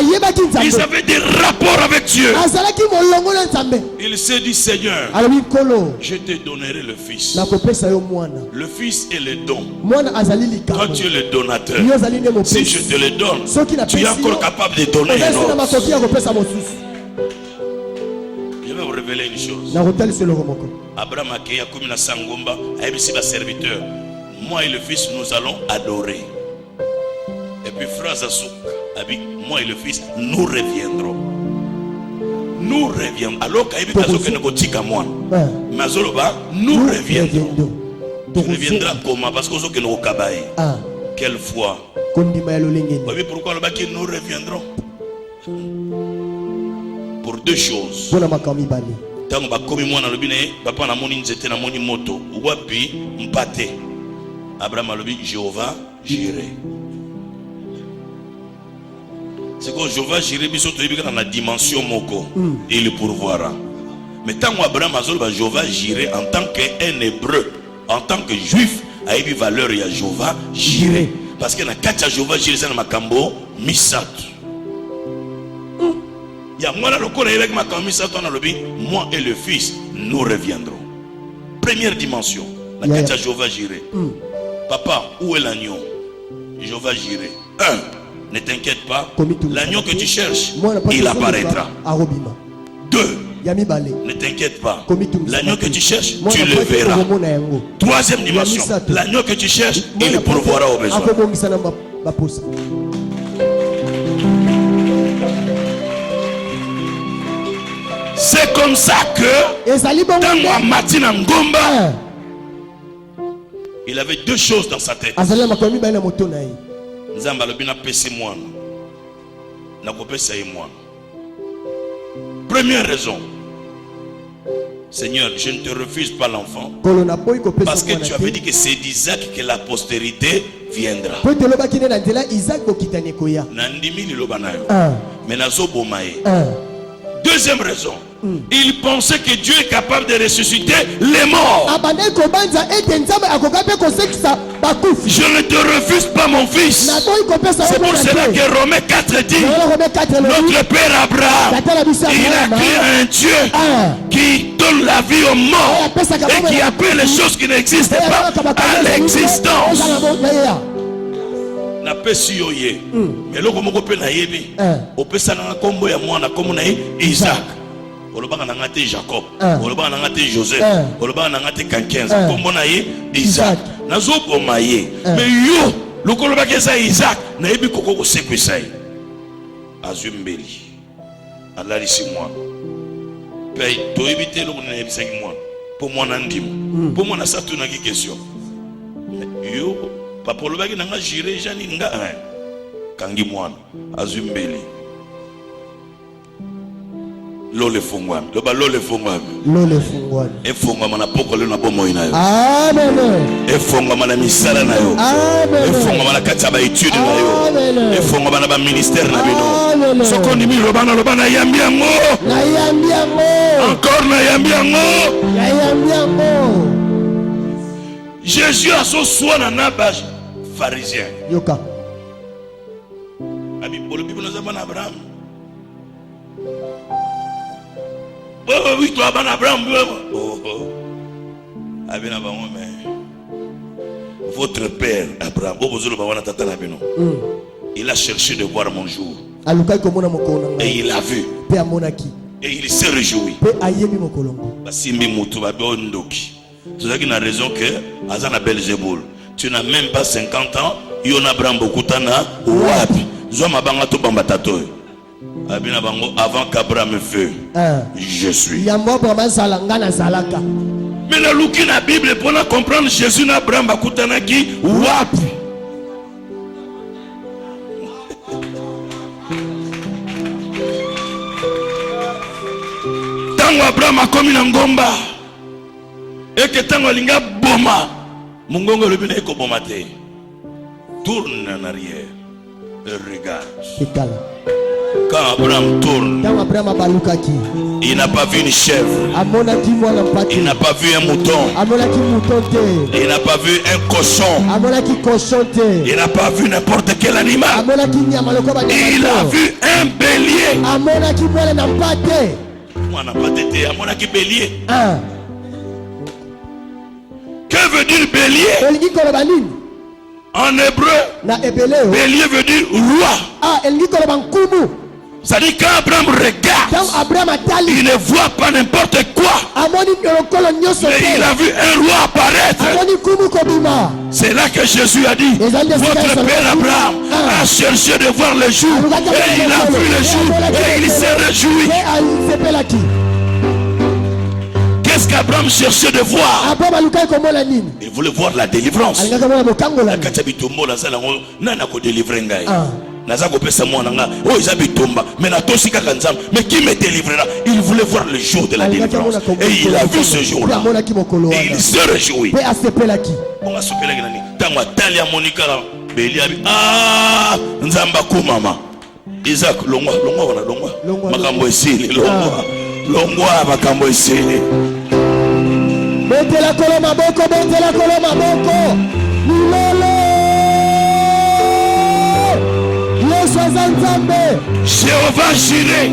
avait des rapports avec Dieu. Il s'est dit, Seigneur, je te donnerai le Fils. Le Fils est le don. Toi tu es le donateur. Si je te le donne, tu es encore capable de donner un autre. Je vais vous révéler une chose. Abraham a créé comme une sangomba, a serviteur. Moi et le Fils, nous allons adorer. Et puis frère Zasouk a dit, moi et le Fils, nous reviendrons. Nous reviendrons. Alors que nous reviendrons. Tu reviendras comment? Parce que nous kabaye. Quelle foi? Pourquoi nous reviendrons? Pour deux choses. Tant que comme moi na lobine papa na moni nzete na moni moto wapi mpate Abraham lobi Jéhovah Jireh. C'est que Jéhovah Jireh biso to yibika na dimension moko il pourvoira. Mais tant que Abraham azoloba Jéhovah Jireh en tant qu'un hébreu, en tant que juif, a eu valeur ya Jéhovah Jireh parce que na kacha Jéhovah Jireh na makambo misatu. Moi et le Fils, nous reviendrons. Première dimension. La Katia Jéhovah Jireh. Papa, où est l'agneau? Jéhovah Jireh. Ne t'inquiète pas. L'agneau que tu cherches, il apparaîtra. 2. Ne t'inquiète pas. L'agneau que tu cherches, tu le verras. 3e dimension. L'agneau que tu cherches, il pourvoira au besoin. C'est comme ça que dans Matina Ngomba, il avait deux choses dans sa tête. Nzamba lobina pesi mwana. Na kopesa ye mwana. Première raison. Seigneur, je ne te refuse pas l'enfant. Parce que tu avais dit que c'est d'Isaac que la postérité viendra. Nandimi liloba nayo. Mais nazo bomaye. Deuxième raison. Il pensait que Dieu est capable de ressusciter les morts. Je ne te refuse pas, mon fils. C'est pour cela que Romains 4 dit, notre Père Abraham, il a cru à un Dieu qui donne la vie aux morts et qui appelle les choses qui n'existent pas à l'existence. Na pesi yoye mais loko moko pe na yebi opesa na kombo ya mwana komo na Isaac olobanga na ngate Jacob olobanga na ngate Joseph olobanga na ngate Kankenza kombo na Isaac nazo boma ye mais yo lokolo ba kesa Isaac na yebi koko ko sekwisa ye azumbeli alali si mwana pe to ebite loko na yebi sengi mwana po mwana ndimo po mwana sa tuna ki question yo papa lobaki nanga jire jani nga kangi mwana azumbeli lole fungwami loba lole fungwami efungwama na poko le na bomo inayo amen efungwama na misala nayo amen efungwama na kati ba étude nayo efungwama na ba ministère na bino soko ndimi lobana yambi yango encore na yambi yango Jésus a son soin en abash pharisien. Yoka. Abi bolo Bible nous avons Abraham. Oh oui toi ban Abraham. Oh. Abi na bango mais votre père Abraham. Oh bozolo ba wana tata na bino. Il a cherché de voir mon jour. Et il a vu. Et il s'est réjoui. Basimbi mutu ba bondoki. C'est ça qui a raison que Azana Belzéboul. Tu n'as même pas 50 ans. Yona Brambo Koutana. Wapi. Zoma Bangato Bambatato. Abina Bango avant qu'Abraham feu. Je suis. Mais le louki na Bible pour comprendre Jésus na Bramba Koutana qui. Wapi. Tango Abraham a commis Ngomba. Et que tango linga boma mungongo le bina eko boma te tourne en arrière et regarde. Quand Abraham tourne, il n'a pas vu une chèvre, il n'a pas vu un mouton, il n'a pas vu un cochon, il n'a pas vu n'importe quel animal, il a vu un bélier. Moi n'a pas été à mon bélier. Que veut dire bélier? En hébreu, bélier veut dire roi. C'est-à-dire quand Abraham regarde, il ne voit pas n'importe quoi, mais il a vu un roi apparaître. C'est là que Jésus a dit, votre père Abraham a cherché de voir le jour, et il a vu le jour, et il s'est réjoui. Qu'est-ce qu'Abraham cherchait de voir? Il voulait voir la délivrance. Mais qui me délivrera? Il voulait voir le jour de la délivrance. Et il a vu ce jour-là. Et il se réjouit. Isaac, Longwa makambo esili. Betela kolo maboko. Lolo. Yesu azanzambe. Jéhovah Jireh.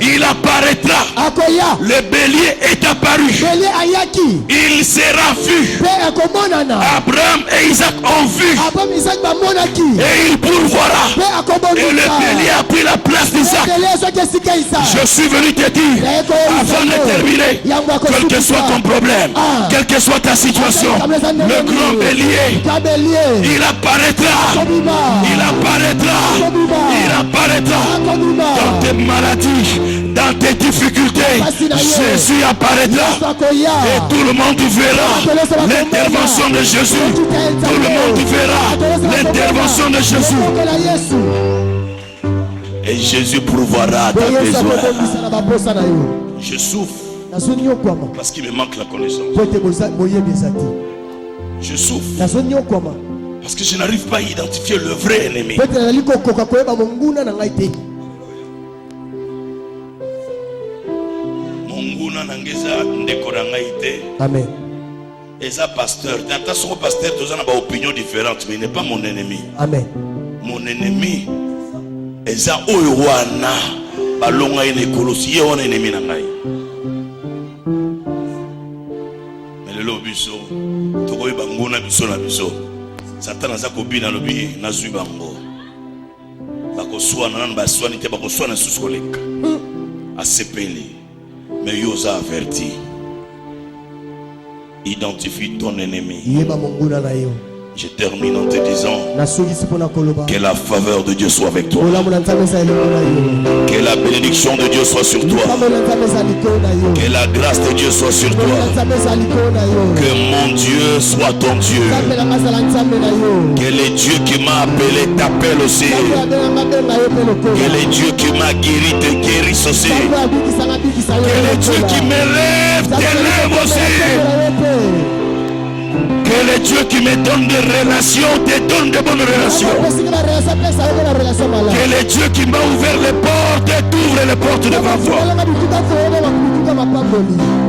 Il apparaîtra. Akoya. Le bélier est apparu. Bélier ayaki. Il sera vu. Abraham et Isaac ont vu. Et il pourvoira. Et le bélier a pris la place d'Isaac. Je suis venu te dire, avant de terminer, quel que soit ton problème, quelle que soit ta situation, le grand bélier, il apparaîtra. Dans tes maladies, dans tes difficultés, Jésus apparaîtra. Et tout le monde verra l'intervention de Jésus. Tout le monde verra l'intervention de Jésus. Et Jésus pourvoira ta besoin. Je souffre parce qu'il me manque la connaissance. Je souffre parce que je n'arrive pas à identifier le vrai ennemi. nguna nangeza ndekoranga ite. Amen. Et ça pasteur, attention pasteur, tous ont une opinion différente, mais il n'est pas mon ennemi. Amen. Mon ennemi, et ça oyoana, balonga ine kolosi, on ennemi nangai. Mais le lobiso, toko ibanguna biso na biso. Satan a zakobi na lobi na zubango. Bako swana nan ba swani te bako swana suskoleka. A sepeli. Mais yosa averti. Identifie ton ennemi. Je termine en te disant que la faveur de Dieu soit avec toi. Que la bénédiction de Dieu soit sur toi. Que la grâce de Dieu soit sur toi. Que mon Dieu soit ton Dieu. Que le Dieu qui m'a appelé t'appelle aussi. Que le Dieu qui m'a guéri te guérisse aussi. Que le Dieu qui me lève te lève aussi. Que le Dieu qui me donne des relations te donne de bonnes relations. Que le Dieu qui m'a ouvert les portes t'ouvre les portes devant toi.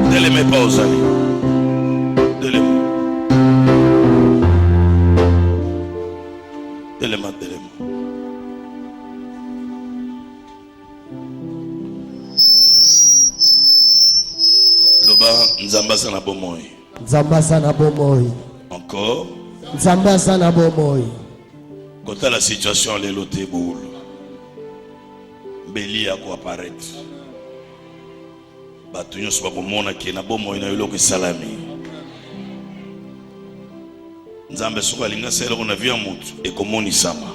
Ne l'aimez pas aux amis. Ne l'aimez. Ne l'aimez. Loba nzambasa na bomoi. Encore. Quand la situation est l'autre boule, Béli a quoi apparaître. Batunyo soit comme mon qui na bomo ina yolo que salami. Nzambe soka linga selo na via mutu e komoni sama.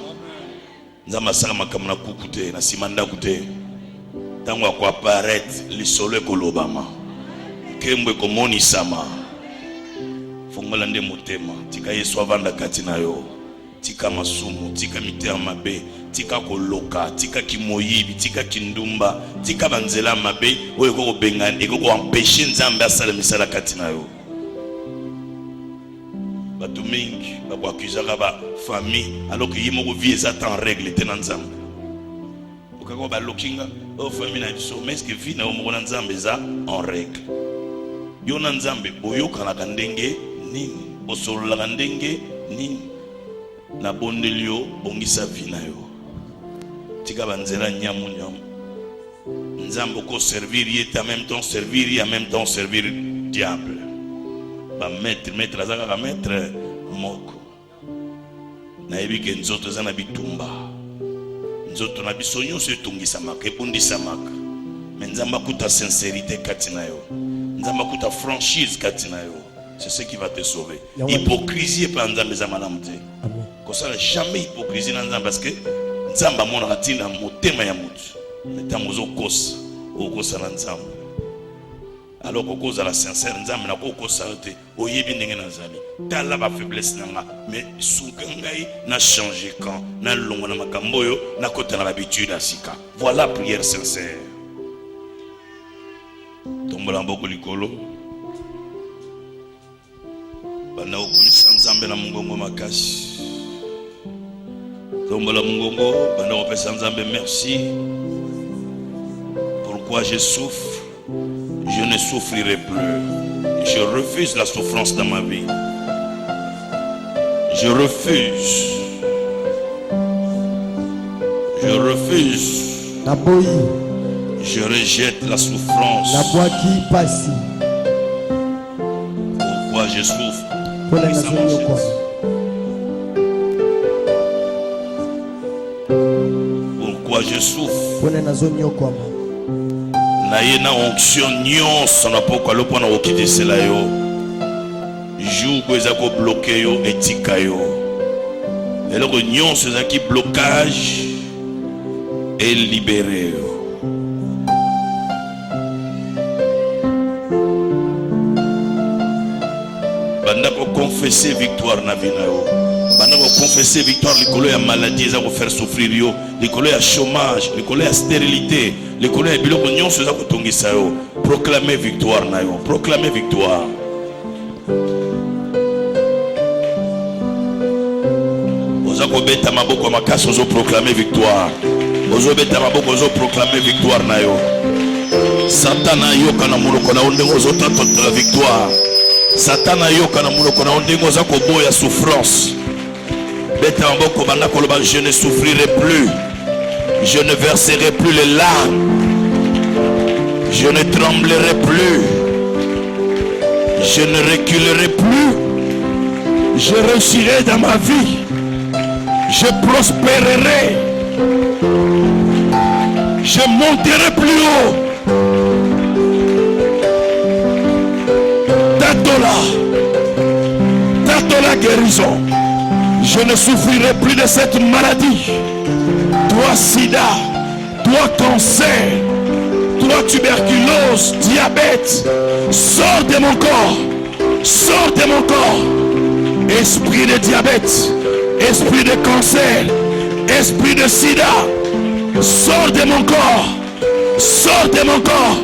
Nzamba saka makamna kukute na simanda kute. Tango a quoi apparaître lisolo ekolobama. Kembe komoni sama. Fongola nde motema tika Yesu avanda kati na yo tika masumu tika mitema mabe tika koloka tika kimoyibi tika kindumba tika banzela mabe oyo ko bengana eko ko empêcher Nzambe asala misala kati na yo. Batu mingi bako accusaka ba famille alors que yimo ko vie ça en règle te na Nzambe okako ba lokinga o famille na biso mais que vie na o mo na Nzambe za en règle yo na Nzambe boyoka na kandenge nini osolola ndenge nini na bondelio bongisa vina yo tika banzela nyamu Nzambe ko servir yete en même temps servir diable ba maître azaka maître moko na ebike nzoto za na bitumba nzoto na bisonyo se tungisa maka ebundisa maka mais Nzambe akuta sincérité kati na yo Nzambe akuta franchise kati na yo. C'est ce qui va te sauver. Hypocrisie pas Nzambe za malamu te. Comme ça jamais hypocrisie dans Nzambe parce que Nzambe mona katina motema ya mutu. Metango zo kosa, okosa na Nzambe. Alors ko koza la sincère Nzambe na ko kosa te. Oyebi ndenge na zali. Tala ba faiblesse nanga mais sungangai na changer quand na longo na makambo yo na kota na habitude asika. Voilà prière sincère. Tombola mboko likolo. Bana okumisa Nzambe na mungongo makasi. Tombola mungongo, bana opesa Nzambe merci. Pourquoi je souffre? Je ne souffrirai plus. Je refuse la souffrance dans ma vie. Je refuse. Je refuse. Je rejette la souffrance. Pourquoi je souffre? Pourquoi je souffre? Naye na onction nyonso na poko alopo na okidesela yo. Jugo ezako bloqué yo etika yo. Eloko nyonso ezaki blocage et libéré yo. Bandako confesser victoire na vie na yo. Bandako confesser victoire likolo ya maladie ezako faire souffrir yo, likolo ya chômage, likolo ya stérilité, likolo ya biloko nyonso ezako tongisa yo. Proclamer victoire na yo, proclamer victoire. Ozako beta maboko makasi ozo proclamer victoire. Ozo beta maboko ozo proclamer victoire na yo. Satana yoka na muloko na ondengo zota la victoire. Satana yoka na muloko na ondengo za koboya souffrance. Beta mboko banda koloba, je ne souffrirai plus. Je ne verserai plus les larmes. Je ne tremblerai plus. Je ne reculerai plus. Je réussirai dans ma vie. Je prospérerai. Je monterai plus haut. Tatola guérison. Je ne souffrirai plus de cette maladie. Toi sida, toi cancer, toi tuberculose, diabète, sors de mon corps. Sors de mon corps. Esprit de diabète, esprit de cancer, esprit de sida, sors de mon corps. Sors de mon corps.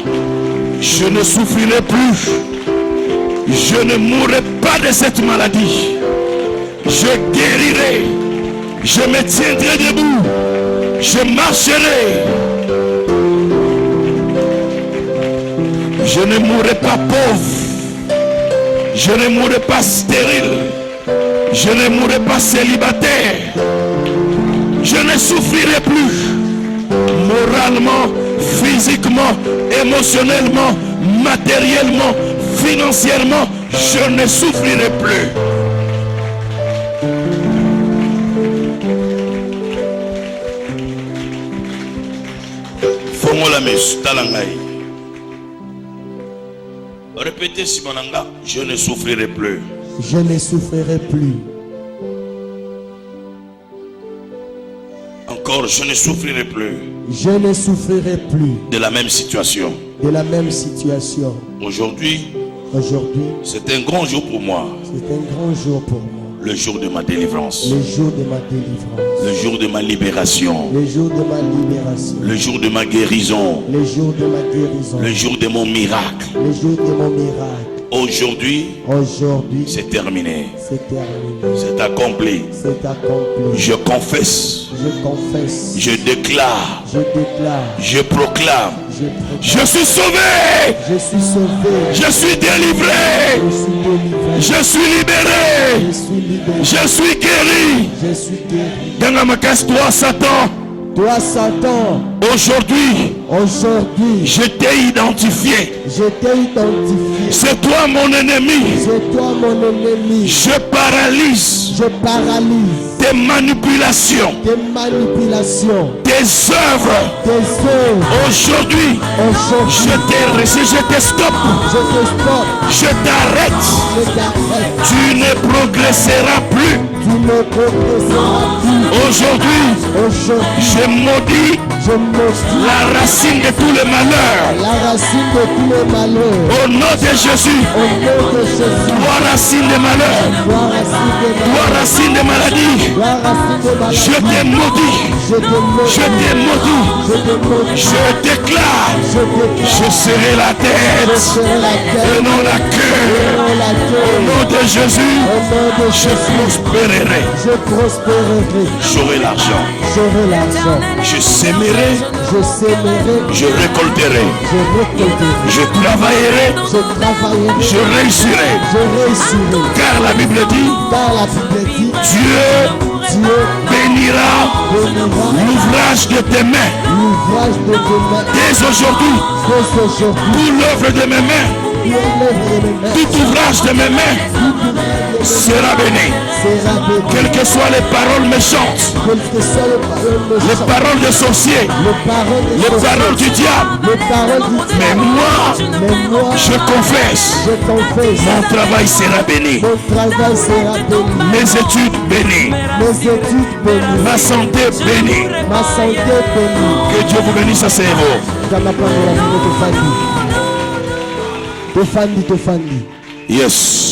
Je ne souffrirai plus. Je ne mourrai pas de cette maladie. Je guérirai. Je me tiendrai debout. Je marcherai. Je ne mourrai pas pauvre. Je ne mourrai pas stérile. Je ne mourrai pas célibataire. Je ne souffrirai plus. Moralement, physiquement, émotionnellement, matériellement, financièrement, je ne souffrirai plus. Répétez Simonanga, je ne souffrirai plus. Je ne souffrirai plus. Encore, je ne souffrirai plus. Je ne souffrirai plus. De la même situation. De la même situation. Aujourd'hui, c'est un grand jour pour moi. C'est un grand jour pour moi. Le jour de ma délivrance. Le jour de ma délivrance. Le jour de ma libération. Le jour de ma libération. Le jour de ma guérison. Le jour de ma guérison. Le jour de mon miracle. Le jour de mon miracle. Aujourd'hui, c'est terminé. C'est terminé. C'est accompli. C'est accompli. Je confesse. Je confesse. Je déclare. Je déclare. Je proclame. Je suis sauvé. Je suis sauvé. Je suis délivré. Je suis délivré. Je suis libéré. Je suis libéré. Je suis guéri. Je suis guéri. Dans ma casse, toi, Satan. Toi, Satan. Aujourd'hui, je t'ai identifié. Je t'ai identifié. C'est toi mon ennemi. C'est toi mon ennemi. Je paralyse. Je paralyse. Tes manipulations. Tes manipulations. Tes œuvres. Tes œuvres. Aujourd'hui, je te stoppe. Je te stoppe. Je t'arrête. Je t'arrête. Tu ne progresseras plus. Tu ne progresseras plus. Aujourd'hui, je maudis la racine de tous les malheurs. La racine de tous les malheurs. Au nom de Jésus. Au nom de Jésus. Toi racine de malheur. Toi racine de maladie. Je te maudis. Je te maudis. Je déclare. Je serai la tête et non la queue. Au nom de Jésus, je prospérerai. J'aurai l'argent. Je sèmerai. Je récolterai. Je travaillerai. Je réussirai. Car la Bible dit, Dieu bénira l'ouvrage de tes mains. Dès aujourd'hui, toute l'œuvre de mes mains, tout ouvrage de mes mains sera béni. Quelles que soient les paroles méchantes, les paroles des sorciers, les paroles du diable, mais moi, je confesse, mon travail sera béni, mes études bénies, ma santé bénie. Que Dieu vous bénisse à ses héros. Yes.